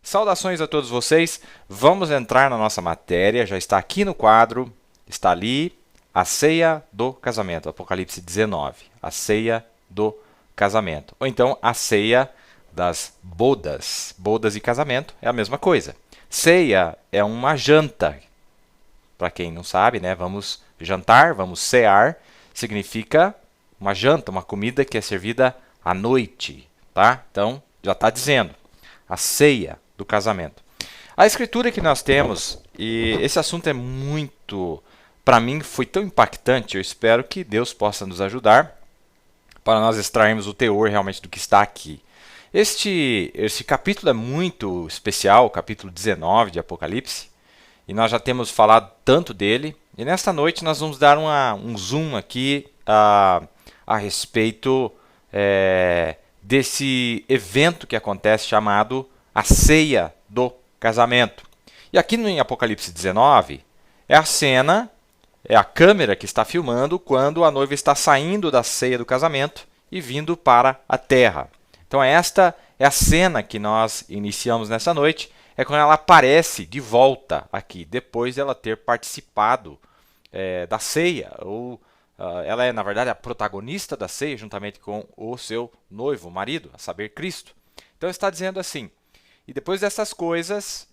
Saudações a todos vocês. Vamos entrar na nossa matéria. Já está aqui no quadro, está ali, a ceia do casamento, Apocalipse 19. A ceia do casamento. Ou então, a ceia das bodas. Bodas e casamento é a mesma coisa. Ceia é uma janta. Para quem não sabe, né? Vamos jantar, vamos cear. Significa uma janta, uma comida que é servida à noite, tá? Então, já está dizendo. A ceia do casamento. A escritura que nós temos, e esse assunto é muito, para mim, foi tão impactante, eu espero que Deus possa nos ajudar para nós extrairmos o teor realmente do que está aqui. Este capítulo é muito especial, o capítulo 19 de Apocalipse, e nós já temos falado tanto dele, e nesta noite nós vamos dar um zoom aqui a respeito desse evento que acontece chamado a ceia do casamento. E aqui em Apocalipse 19, é a cena, é a câmera que está filmando quando a noiva está saindo da ceia do casamento e vindo para a terra. Então esta é a cena que nós iniciamos nessa noite, é quando ela aparece de volta aqui, depois de ela ter participado da ceia, ou ela é, na verdade, a protagonista da ceia, juntamente com o seu noivo, o marido, a saber, Cristo. Então está dizendo assim: e depois dessas coisas,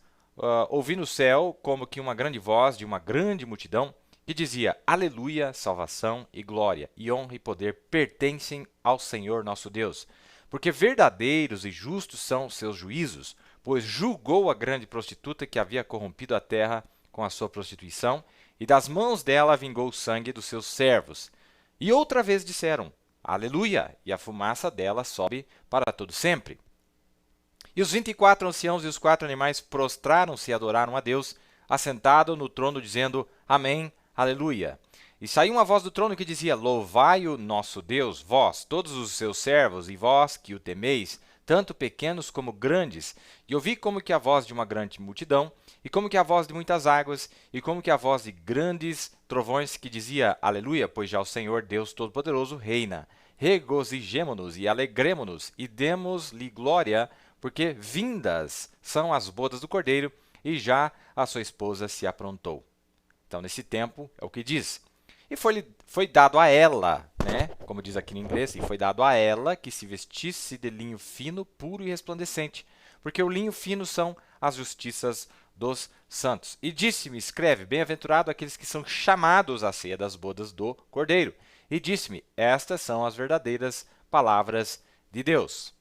ouvi no céu como que uma grande voz de uma grande multidão que dizia: Aleluia, salvação e glória, e honra e poder pertencem ao Senhor nosso Deus. Porque verdadeiros e justos são os seus juízos, pois julgou a grande prostituta que havia corrompido a terra com a sua prostituição, e das mãos dela vingou o sangue dos seus servos. E outra vez disseram: Aleluia! E a fumaça dela sobe para todo sempre. E os 24 anciãos e os 4 animais prostraram-se e adoraram a Deus, assentado no trono, dizendo: Amém, Aleluia! E saiu uma voz do trono que dizia: Louvai o nosso Deus, vós, todos os seus servos, e vós que o temeis, tanto pequenos como grandes. E ouvi como que a voz de uma grande multidão, e como que a voz de muitas águas, e como que a voz de grandes trovões que dizia: Aleluia, pois já o Senhor Deus Todo-Poderoso reina. Regozijemo-nos e alegremo-nos, e demos-lhe glória, porque vindas são as bodas do Cordeiro, e já a sua esposa se aprontou. Então, nesse tempo, é o que diz. E foi dado a ela, né? Como diz aqui no inglês, e foi dado a ela que se vestisse de linho fino, puro e resplandecente, porque o linho fino são as justiças dos santos. E disse-me: escreve, bem-aventurado aqueles que são chamados à ceia das bodas do Cordeiro. E disse-me: estas são as verdadeiras palavras de Deus.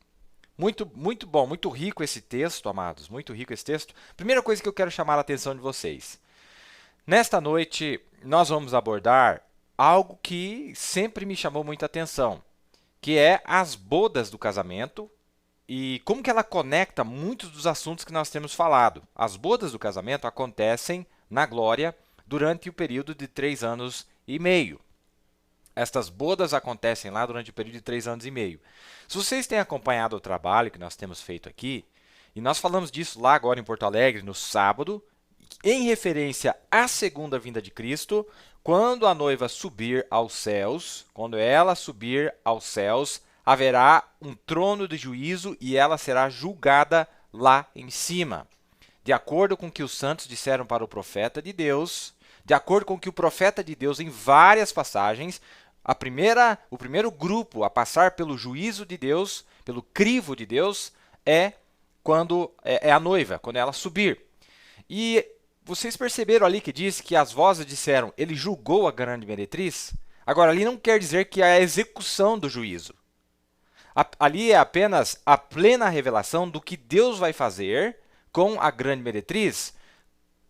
Muito, muito bom, muito rico esse texto, amados, muito rico esse texto. Primeira coisa que eu quero chamar a atenção de vocês. Nesta noite, nós vamos abordar algo que sempre me chamou muita atenção, que é as bodas do casamento e como que ela conecta muitos dos assuntos que nós temos falado. As bodas do casamento acontecem na glória durante o período de 3 anos e meio. Estas bodas acontecem lá durante o período de 3 anos e meio. Se vocês têm acompanhado o trabalho que nós temos feito aqui, e nós falamos disso lá agora em Porto Alegre, no sábado, em referência à segunda vinda de Cristo, quando a noiva subir aos céus, quando ela subir aos céus, haverá um trono de juízo e ela será julgada lá em cima. De acordo com o que os santos disseram para o profeta de Deus, de acordo com o que o profeta de Deus, em várias passagens, o primeiro grupo a passar pelo juízo de Deus, pelo crivo de Deus, é a noiva, quando ela subir. E vocês perceberam ali que diz que as vozes disseram: ele julgou a grande meretriz? Agora, ali não quer dizer que é a execução do juízo. Ali é apenas a plena revelação do que Deus vai fazer com a grande meretriz,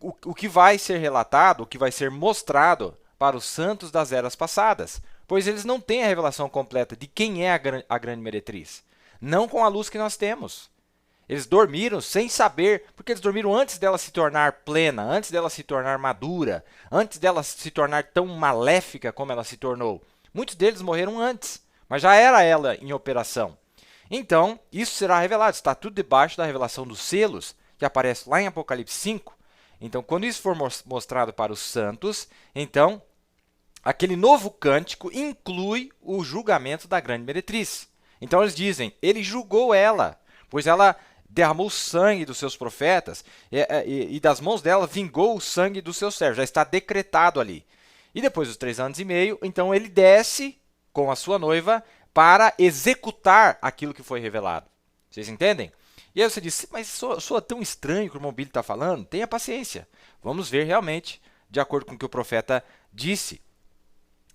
o que vai ser relatado, o que vai ser mostrado para os santos das eras passadas, pois eles não têm a revelação completa de quem é a grande meretriz, não com a luz que nós temos. Eles dormiram sem saber, porque eles dormiram antes dela se tornar plena, antes dela se tornar madura, antes dela se tornar tão maléfica como ela se tornou. Muitos deles morreram antes, mas já era ela em operação. Então, isso será revelado, está tudo debaixo da revelação dos selos, que aparece lá em Apocalipse 5. Então, quando isso for mostrado para os santos, então, aquele novo cântico inclui o julgamento da grande meretriz. Então, eles dizem: ele julgou ela, pois ela derramou sangue dos seus profetas e das mãos dela vingou o sangue dos seus servos. Já está decretado ali. E depois dos 3 anos e meio, então ele desce com a sua noiva para executar aquilo que foi revelado. Vocês entendem? E aí você diz, mas soa tão estranho que o irmão Billy está falando? Tenha paciência. Vamos ver realmente, de acordo com o que o profeta disse,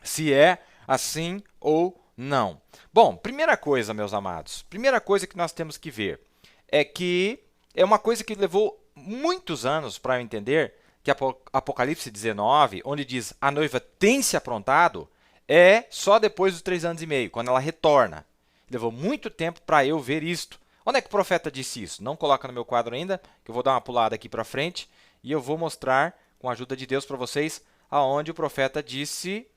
se é assim ou não. Bom, primeira coisa, meus amados, primeira coisa que nós temos que ver é que é uma coisa que levou muitos anos para eu entender, que Apocalipse 19, onde diz a noiva tem se aprontado, é só depois dos 3 anos e meio, quando ela retorna. Levou muito tempo para eu ver isto. Onde é que o profeta disse isso? Não coloca no meu quadro ainda, que eu vou dar uma pulada aqui para frente e eu vou mostrar, com a ajuda de Deus, para vocês, aonde o profeta disse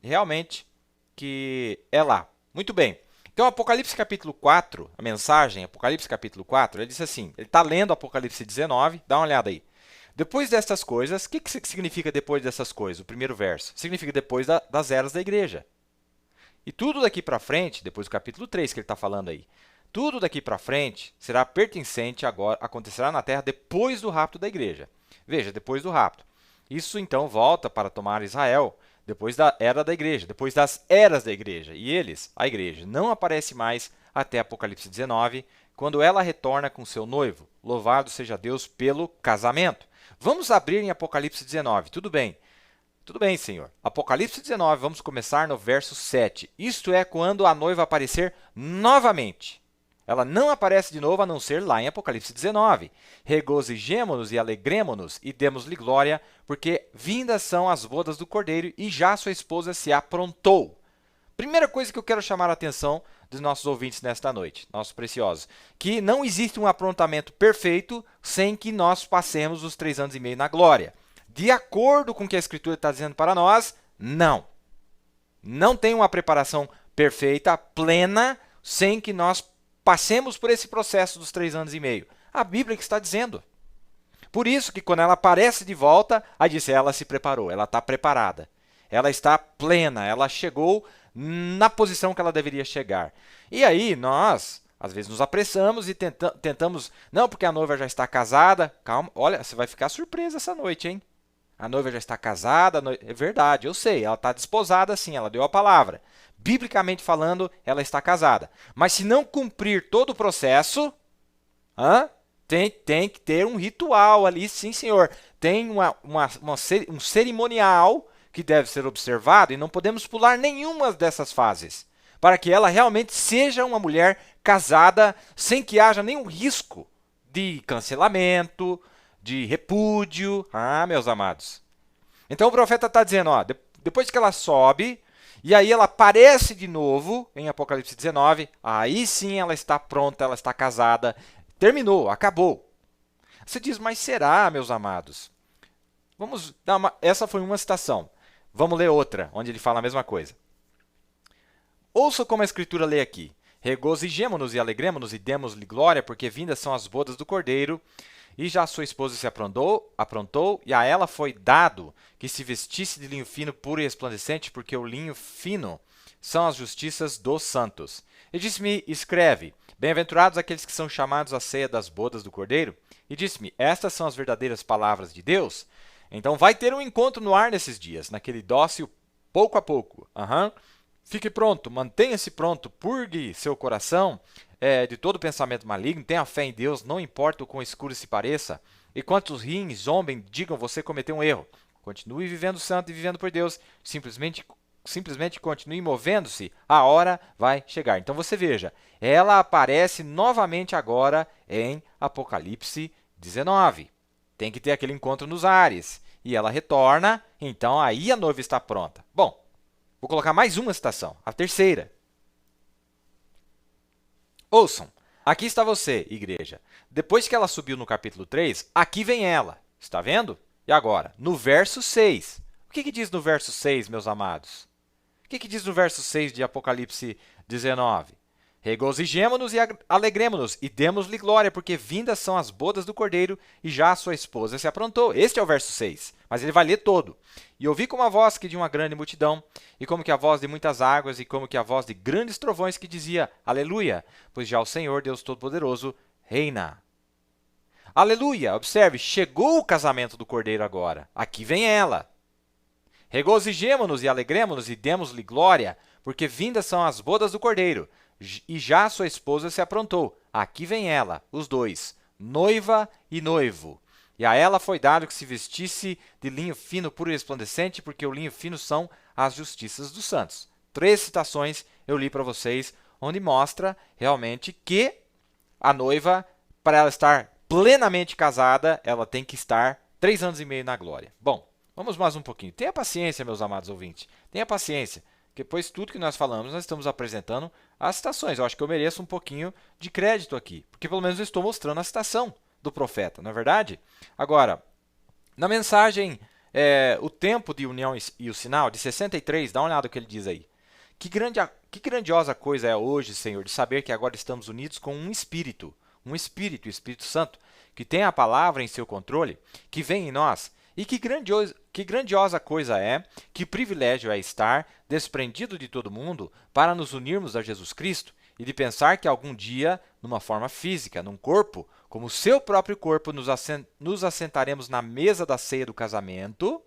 realmente que é lá. Muito bem. Então, Apocalipse capítulo 4, a mensagem, Apocalipse capítulo 4, ele diz assim, ele está lendo Apocalipse 19, dá uma olhada aí. Depois destas coisas, o que significa depois dessas coisas? O primeiro verso. Significa depois das eras da igreja. E tudo daqui para frente, depois do capítulo 3 que ele está falando aí, tudo daqui para frente será pertencente agora, acontecerá na terra depois do rapto da igreja. Veja, depois do rapto. Isso então volta para tomar Israel, depois da era da igreja, depois das eras da igreja. E eles, a igreja, não aparece mais até Apocalipse 19, quando ela retorna com seu noivo. Louvado seja Deus pelo casamento. Vamos abrir em Apocalipse 19, tudo bem. Tudo bem, Senhor. Apocalipse 19, vamos começar no verso 7. Isto é quando a noiva aparecer novamente. Ela não aparece de novo a não ser lá em Apocalipse 19. Regozijemo-nos e alegremo-nos e demos-lhe glória, porque vindas são as bodas do Cordeiro e já sua esposa se aprontou. Primeira coisa que eu quero chamar a atenção dos nossos ouvintes nesta noite, nossos preciosos, que não existe um aprontamento perfeito sem que nós passemos os 3 anos e meio na glória. De acordo com o que a Escritura está dizendo para nós, não. Não tem uma preparação perfeita, plena, sem que nós passemos por esse processo dos 3 anos e meio. A Bíblia que está dizendo. Por isso que quando ela aparece de volta, aí diz, ela se preparou, ela está preparada. Ela está plena, ela chegou na posição que ela deveria chegar. E aí nós, às vezes, nos apressamos e tentamos, não, porque a noiva já está casada. Calma, olha, você vai ficar surpresa essa noite, hein? A noiva já está casada, é verdade, eu sei, ela está desposada sim, ela deu a palavra. Biblicamente falando, ela está casada. Mas se não cumprir todo o processo, tem que ter um ritual ali, sim senhor. Tem um cerimonial que deve ser observado e não podemos pular nenhuma dessas fases, para que ela realmente seja uma mulher casada sem que haja nenhum risco de cancelamento, de repúdio. Meus amados. Então o profeta está dizendo, depois que ela sobe, e aí ela aparece de novo em Apocalipse 19, aí sim ela está pronta, ela está casada, terminou, acabou. Você diz, mas será, meus amados? Vamos dar essa foi uma citação. Vamos ler outra, onde ele fala a mesma coisa. Ouça como a Escritura lê aqui. Regozijemo-nos e alegremo-nos e demos-lhe glória, porque vindas são as bodas do Cordeiro, e já sua esposa se aprontou, e a ela foi dado que se vestisse de linho fino, puro e resplandecente, porque o linho fino são as justiças dos santos. E disse-me, escreve, bem-aventurados aqueles que são chamados à ceia das bodas do Cordeiro. E disse-me, estas são as verdadeiras palavras de Deus. Então vai ter um encontro no ar nesses dias, naquele dócil pouco a pouco. Fique pronto, mantenha-se pronto, purgue seu coração de todo pensamento maligno, tenha fé em Deus, não importa o quão escuro se pareça. E quantos riem, zombem, digam, você cometeu um erro. Continue vivendo santo e vivendo por Deus, simplesmente continue movendo-se, a hora vai chegar. Então você veja, ela aparece novamente agora em Apocalipse 19. Tem que ter aquele encontro nos ares. E ela retorna, então aí a noiva está pronta. Bom, vou colocar mais uma citação, a terceira. Ouçam, aqui está você, igreja. Depois que ela subiu no capítulo 3, aqui vem ela. Está vendo? E agora, no verso 6. O que diz no verso 6, meus amados? O que diz no verso 6 de Apocalipse 19? Regozijemo-nos e alegremo-nos e demos-lhe glória, porque vindas são as bodas do Cordeiro e já a sua esposa se aprontou. Este é o verso 6, mas ele vai ler todo. E ouvi como a voz que de uma grande multidão, e como que a voz de muitas águas, e como que a voz de grandes trovões que dizia, Aleluia, pois já o Senhor, Deus Todo-Poderoso, reina. Aleluia, observe, chegou o casamento do Cordeiro agora. Aqui vem ela. Regozijemo-nos e alegremo-nos e demos-lhe glória, porque vindas são as bodas do Cordeiro, e já sua esposa se aprontou. Aqui vem ela, os dois, noiva e noivo. E a ela foi dado que se vestisse de linho fino, puro e resplandecente, porque o linho fino são as justiças dos santos. 3 citações eu li para vocês, onde mostra realmente que a noiva, para ela estar plenamente casada, ela tem que estar 3 anos e meio na glória. Bom, vamos mais um pouquinho. Tenha paciência, meus amados ouvintes. Tenha paciência. Depois de tudo que nós falamos, nós estamos apresentando as citações. Eu acho que eu mereço um pouquinho de crédito aqui, porque pelo menos eu estou mostrando a citação do profeta, não é verdade? Agora, na mensagem, o tempo de união e o sinal, de 63, dá uma olhada no que ele diz aí. Que grandiosa coisa é hoje, Senhor, de saber que agora estamos unidos com um Espírito, o Espírito Santo, que tem a palavra em seu controle, que vem em nós. E que grandiosa coisa é, que privilégio é estar desprendido de todo mundo para nos unirmos a Jesus Cristo e de pensar que algum dia, numa forma física, num corpo, como o seu próprio corpo, nos assentaremos na mesa da ceia do casamento,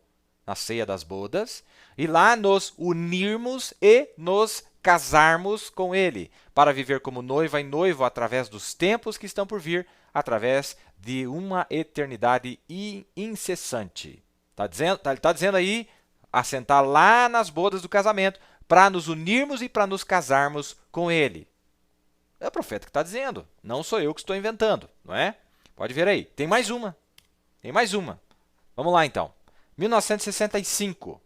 na ceia das bodas, e lá nos unirmos e nos casarmos com Ele, para viver como noiva e noivo através dos tempos que estão por vir, através de uma eternidade incessante. Ele está dizendo aí, assentar lá nas bodas do casamento, para nos unirmos e para nos casarmos com Ele. É o profeta que está dizendo, não sou eu que estou inventando, não é? Pode ver aí, tem mais uma. Vamos lá então. 1965.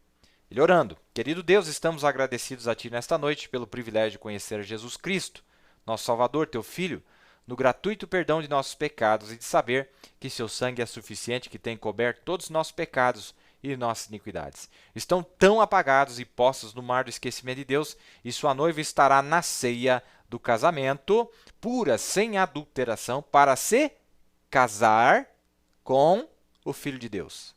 Ele orando. Querido Deus, estamos agradecidos a Ti nesta noite pelo privilégio de conhecer Jesus Cristo, nosso Salvador, Teu Filho, no gratuito perdão de nossos pecados e de saber que Seu sangue é suficiente, que tem coberto todos os nossos pecados e nossas iniquidades. Estão tão apagados e postos no mar do esquecimento de Deus, e Sua noiva estará na ceia do casamento, pura, sem adulteração, para se casar com o Filho de Deus.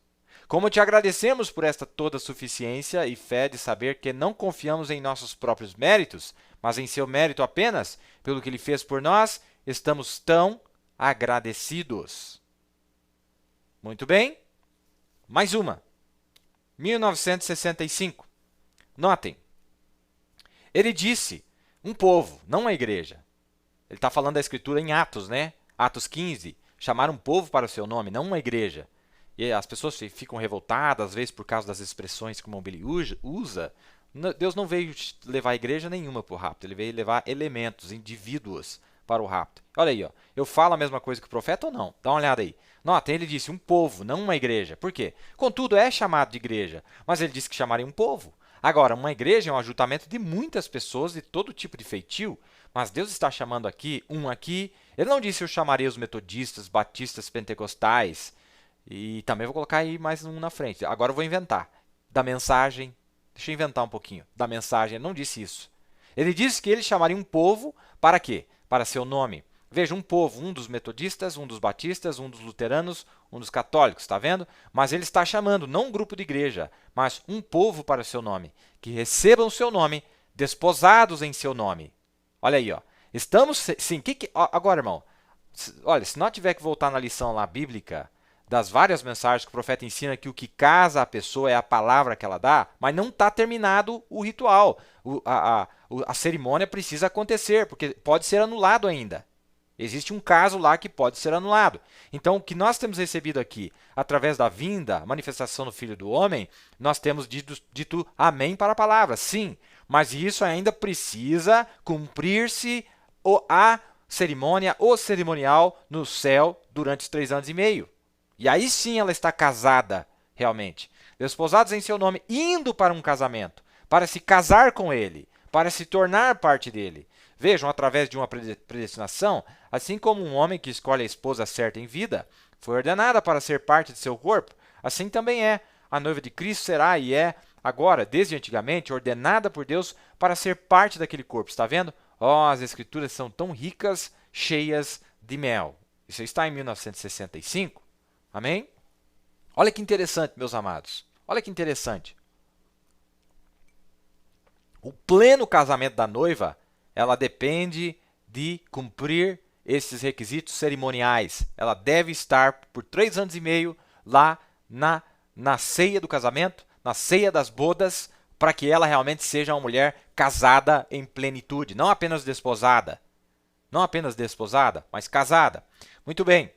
Como te agradecemos por esta toda suficiência e fé de saber que não confiamos em nossos próprios méritos, mas em seu mérito apenas, pelo que ele fez por nós, estamos tão agradecidos. Muito bem. Mais uma. 1965. Notem. Ele disse, um povo, não uma igreja. Ele está falando da escritura em Atos, né? Atos 15. Chamar um povo para o seu nome, não uma igreja. E as pessoas ficam revoltadas, às vezes, por causa das expressões que o Mobili usa. Deus não veio levar a igreja nenhuma para o rapto. Ele veio levar elementos, indivíduos para o rapto. Olha aí, ó. Eu falo a mesma coisa que o profeta ou não? Dá uma olhada aí. Nota, ele disse um povo, não uma igreja. Por quê? Contudo, é chamado de igreja, mas ele disse que chamaria um povo. Agora, uma igreja é um ajuntamento de muitas pessoas de todo tipo de feitio, mas Deus está chamando aqui, aqui. Ele não disse eu chamaria os metodistas, batistas, pentecostais. E também vou colocar aí mais um na frente. Agora eu vou inventar. Da mensagem. Deixa eu inventar um pouquinho. Da mensagem. Ele não disse isso. Ele disse que ele chamaria um povo para quê? Para seu nome. Veja, um povo, um dos metodistas, um dos batistas, um dos luteranos, um dos católicos, está vendo? Mas ele está chamando, não um grupo de igreja, mas um povo para seu nome. Que recebam seu nome, desposados em seu nome. Olha aí, ó. Estamos, sim, agora, irmão, olha, se nós tiver que voltar na lição lá bíblica, das várias mensagens que o profeta ensina que o que casa a pessoa é a palavra que ela dá, mas não está terminado o ritual. A cerimônia precisa acontecer, porque pode ser anulado ainda. Existe um caso lá que pode ser anulado. Então, o que nós temos recebido aqui, através da vinda, manifestação do Filho do Homem, nós temos dito amém para a palavra, sim. Mas isso ainda precisa cumprir-se a cerimônia, o cerimonial no céu durante os 3 anos e meio. E aí sim ela está casada, realmente. Desposados em seu nome, indo para um casamento, para se casar com ele, para se tornar parte dele. Vejam, através de uma predestinação, assim como um homem que escolhe a esposa certa em vida, foi ordenada para ser parte de seu corpo, assim também é. A noiva de Cristo será e é, agora, desde antigamente, ordenada por Deus para ser parte daquele corpo. Está vendo? Oh, as escrituras são tão ricas, cheias de mel. Isso está em 1965. Amém? Olha que interessante, meus amados. Olha que interessante. O pleno casamento da noiva, ela depende de cumprir esses requisitos cerimoniais. Ela deve estar por 3 anos e meio lá na ceia do casamento, na ceia das bodas, para que ela realmente seja uma mulher casada em plenitude, não apenas desposada. Não apenas desposada, mas casada. Muito bem.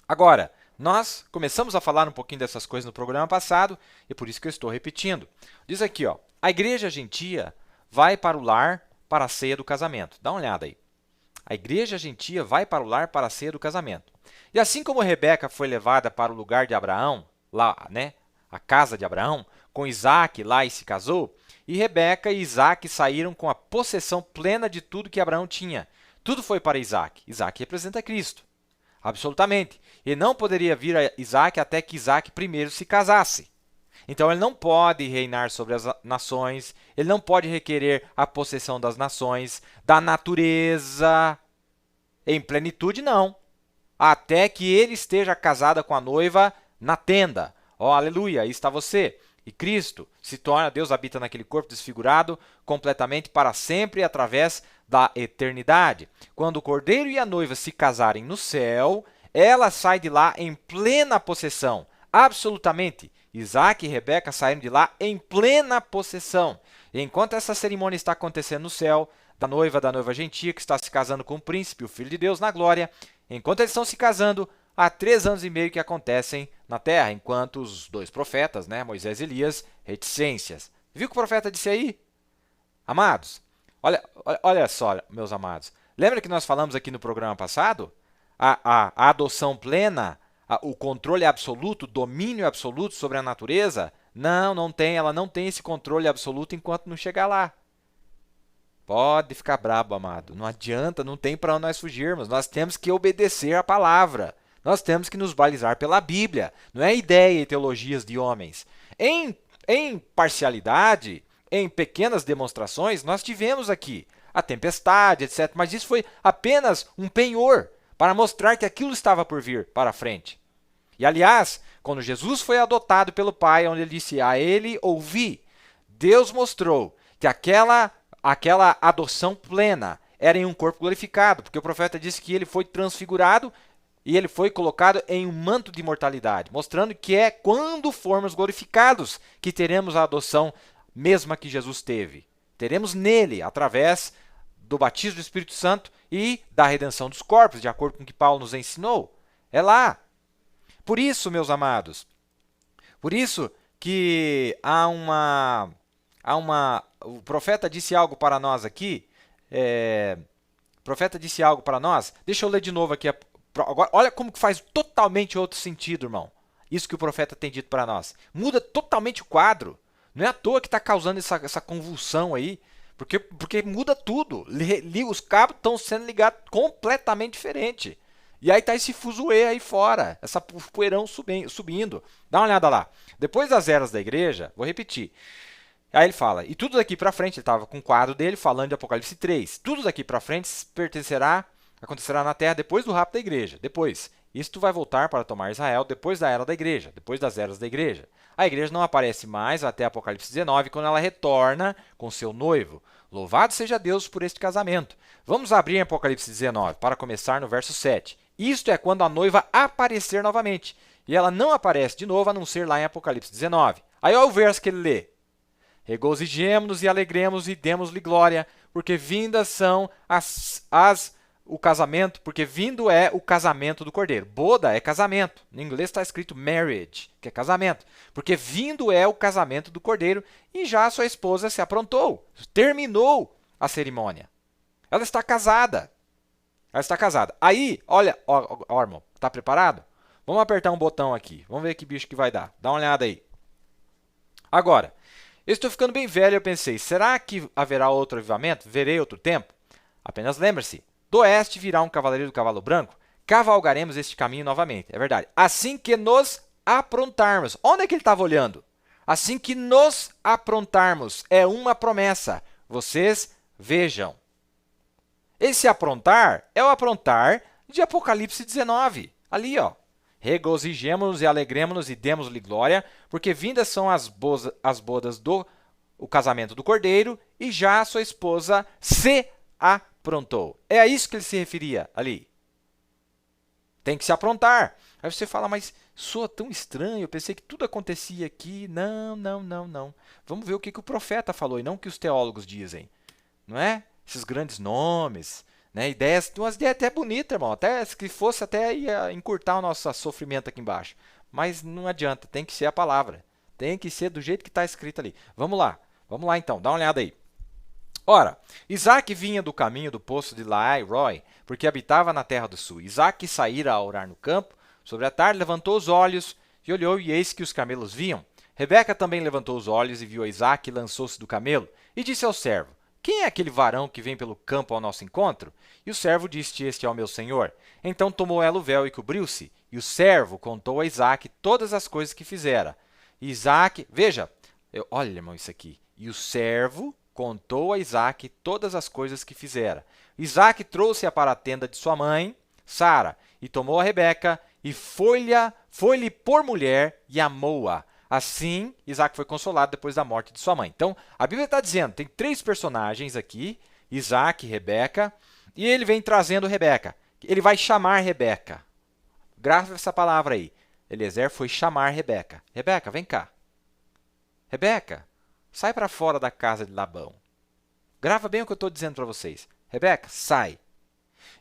Agora, nós começamos a falar um pouquinho dessas coisas no programa passado, e por isso que eu estou repetindo. Diz aqui, ó, a igreja gentia vai para o lar para a ceia do casamento. Dá uma olhada aí. A igreja gentia vai para o lar para a ceia do casamento. E assim como Rebeca foi levada para o lugar de Abraão, lá, né, a casa de Abraão, com Isaac lá e se casou, e Rebeca e Isaac saíram com a possessão plena de tudo que Abraão tinha. Tudo foi para Isaac. Isaac representa Cristo. Absolutamente. E não poderia vir a Isaac até que Isaac primeiro se casasse. Então ele não pode reinar sobre as nações, ele não pode requerer a possessão das nações, da natureza em plenitude, não. Até que ele esteja casado com a noiva na tenda. Ó, aleluia, aí está você. E Cristo se torna, Deus habita naquele corpo desfigurado completamente para sempre através da eternidade. Quando o cordeiro e a noiva se casarem no céu, ela sai de lá em plena possessão. Absolutamente. Isaac e Rebeca saíram de lá em plena possessão. E enquanto essa cerimônia está acontecendo no céu, da noiva gentia, que está se casando com o príncipe, o Filho de Deus, na glória, enquanto eles estão se casando, há 3 anos e meio que acontecem na terra, enquanto os 2 profetas, né, Moisés e Elias, reticências. Viu o que o profeta disse aí? Amados, olha só, meus amados. Lembra que nós falamos aqui no programa passado? A adoção plena, o controle absoluto, o domínio absoluto sobre a natureza? Não tem. Ela não tem esse controle absoluto enquanto não chegar lá. Pode ficar brabo, amado. Não adianta, não tem para onde nós fugirmos. Nós temos que obedecer a palavra. Nós temos que nos balizar pela Bíblia. Não é ideia e teologias de homens. Em parcialidade, em pequenas demonstrações, nós tivemos aqui a tempestade, etc. Mas isso foi apenas um penhor para mostrar que aquilo estava por vir para frente. E, aliás, quando Jesus foi adotado pelo Pai, onde ele disse, a ele ouvi, Deus mostrou que aquela adoção plena era em um corpo glorificado, porque o profeta disse que ele foi transfigurado e ele foi colocado em um manto de imortalidade, mostrando que é quando formos glorificados que teremos a adoção mesma que Jesus teve. Teremos nele, através do batismo do Espírito Santo e da redenção dos corpos, de acordo com o que Paulo nos ensinou. É lá. Por isso, meus amados, por isso que o profeta disse algo para nós aqui. O profeta disse algo para nós. Deixa eu ler de novo aqui. Agora, olha como que faz totalmente outro sentido, irmão. Isso que o profeta tem dito para nós. Muda totalmente o quadro. Não é à toa que está causando essa convulsão aí. Porque muda tudo. Os cabos estão sendo ligados completamente diferente. E aí está esse fuzuê aí fora. Essa poeirão subindo. Dá uma olhada lá. Depois das eras da igreja, vou repetir. Aí ele fala, e tudo daqui para frente, ele estava com o quadro dele falando de Apocalipse 3. Tudo daqui para frente acontecerá na terra depois do rapto da igreja. Depois, isto vai voltar para tomar Israel depois da era da igreja, depois das eras da igreja. A igreja não aparece mais até Apocalipse 19, quando ela retorna com seu noivo. Louvado seja Deus por este casamento. Vamos abrir em Apocalipse 19, para começar no verso 7. Isto é quando a noiva aparecer novamente. E ela não aparece de novo, a não ser lá em Apocalipse 19. Aí olha o verso que ele lê. Regozijemo-nos e alegremos e demos-lhe glória, porque vindas são o casamento, porque vindo é o casamento do Cordeiro. Boda é casamento. No inglês está escrito marriage, que é casamento. Porque vindo é o casamento do Cordeiro e já a sua esposa se aprontou, terminou a cerimônia. Ela está casada. Ela está casada. Aí, olha, ó, irmão, tá preparado? Vamos apertar um botão aqui. Vamos ver que bicho que vai dar. Dá uma olhada aí. Agora, eu estou ficando bem velho e eu pensei, será que haverá outro avivamento? Verei outro tempo? Apenas lembre-se, do oeste virá um cavaleiro do cavalo branco, cavalgaremos este caminho novamente. É verdade. Assim que nos aprontarmos. Onde é que ele estava olhando? Assim que nos aprontarmos. É uma promessa. Vocês vejam. Esse aprontar é o aprontar de Apocalipse 19. Ali, ó. Regozijemo-nos e alegremo-nos e demos-lhe glória, porque vindas são as bodas do o casamento do Cordeiro, e já a sua esposa se aprontou. É a isso que ele se referia ali. Tem que se aprontar. Aí você fala, mas soa tão estranho, eu pensei que tudo acontecia aqui. Não, não, não, não. Vamos ver o que o profeta falou e não o que os teólogos dizem. Não é? Esses grandes nomes, né? Umas ideias até bonitas, irmão. Até se fosse até ia encurtar o nosso sofrimento aqui embaixo. Mas não adianta, tem que ser a palavra. Tem que ser do jeito que está escrito ali. Vamos lá então, dá uma olhada aí. Ora, Isaac vinha do caminho do poço de Laai-Roi, porque habitava na terra do sul. Isaac saíra a orar no campo. Sobre a tarde levantou os olhos e olhou, e eis que os camelos vinham. Rebeca também levantou os olhos e viu a Isaac e lançou-se do camelo. E disse ao servo, quem é aquele varão que vem pelo campo ao nosso encontro? E o servo disse, este é o meu senhor. Então tomou ela o véu e cobriu-se. E o servo contou a Isaac todas as coisas que fizera. Isaac, veja, olha, irmão, isso aqui. E o servo contou a Isaac todas as coisas que fizera. Isaac trouxe-a para a tenda de sua mãe, Sara, e tomou a Rebeca, e foi-lhe por mulher, e amou-a. Assim, Isaac foi consolado depois da morte de sua mãe. Então, a Bíblia está dizendo, tem 3 personagens aqui, Isaac e Rebeca, e ele vem trazendo Rebeca. Ele vai chamar Rebeca. Grava essa palavra aí. Eliezer foi chamar Rebeca. Rebeca, vem cá. Rebeca, sai para fora da casa de Labão. Grava bem o que eu estou dizendo para vocês. Rebeca, sai.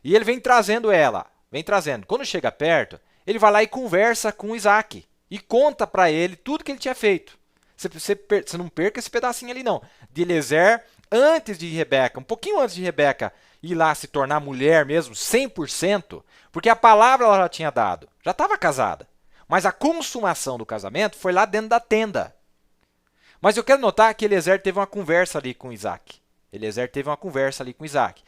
E ele vem trazendo ela. Vem trazendo. Quando chega perto, ele vai lá e conversa com Isaac. E conta para ele tudo que ele tinha feito. Você não perca esse pedacinho ali, não. De Eliezer, antes de Rebeca, um pouquinho antes de Rebeca ir lá se tornar mulher mesmo, 100%, porque a palavra ela já tinha dado. Já estava casada. Mas a consumação do casamento foi lá dentro da tenda. Mas eu quero notar que Eliezer teve uma conversa ali com Isaac. Eliezer teve uma conversa ali com Isaac.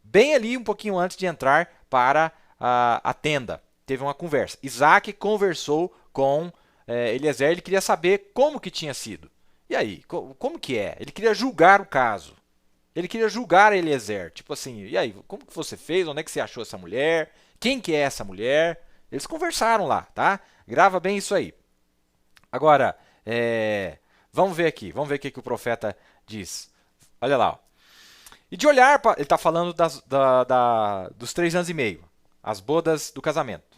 Bem ali, um pouquinho antes de entrar para a tenda. Teve uma conversa. Isaac conversou com Eliezer, ele queria saber como que tinha sido. E aí, como que é? Ele queria julgar o caso. Ele queria julgar Eliezer. Tipo assim, e aí, como que você fez? Onde é que você achou essa mulher? Quem que é essa mulher? Eles conversaram lá, tá? Grava bem isso aí. Agora, vamos ver aqui. Vamos ver o que o profeta diz. Olha lá. Ó. E de olhar para... Ele está falando dos 3 anos e meio. As bodas do casamento.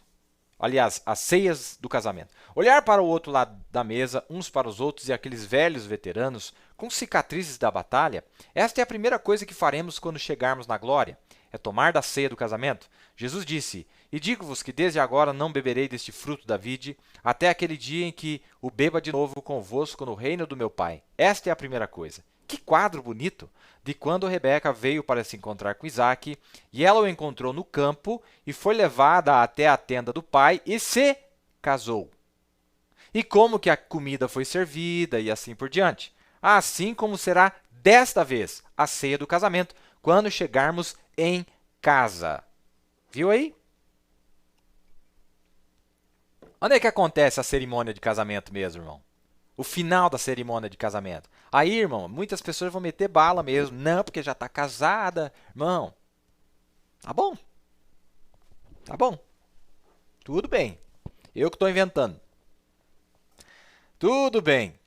Aliás, as ceias do casamento. Olhar para o outro lado da mesa, uns para os outros, e aqueles velhos veteranos com cicatrizes da batalha, esta é a primeira coisa que faremos quando chegarmos na glória. É tomar da ceia do casamento. Jesus disse, e digo-vos que desde agora não beberei deste fruto da vide, até aquele dia em que o beba de novo convosco no reino do meu Pai. Esta é a primeira coisa. Que quadro bonito de quando Rebeca veio para se encontrar com Isaac, e ela o encontrou no campo e foi levada até a tenda do pai e se casou. E como que a comida foi servida e assim por diante. Assim como será desta vez a ceia do casamento, quando chegarmos em casa. Viu aí? Onde é que acontece a cerimônia de casamento mesmo, irmão? O final da cerimônia de casamento. Aí, irmão, muitas pessoas vão meter bala mesmo. Não, porque já está casada. Irmão, tá bom. Tá bom. Tudo bem. Eu que estou inventando. Tudo bem.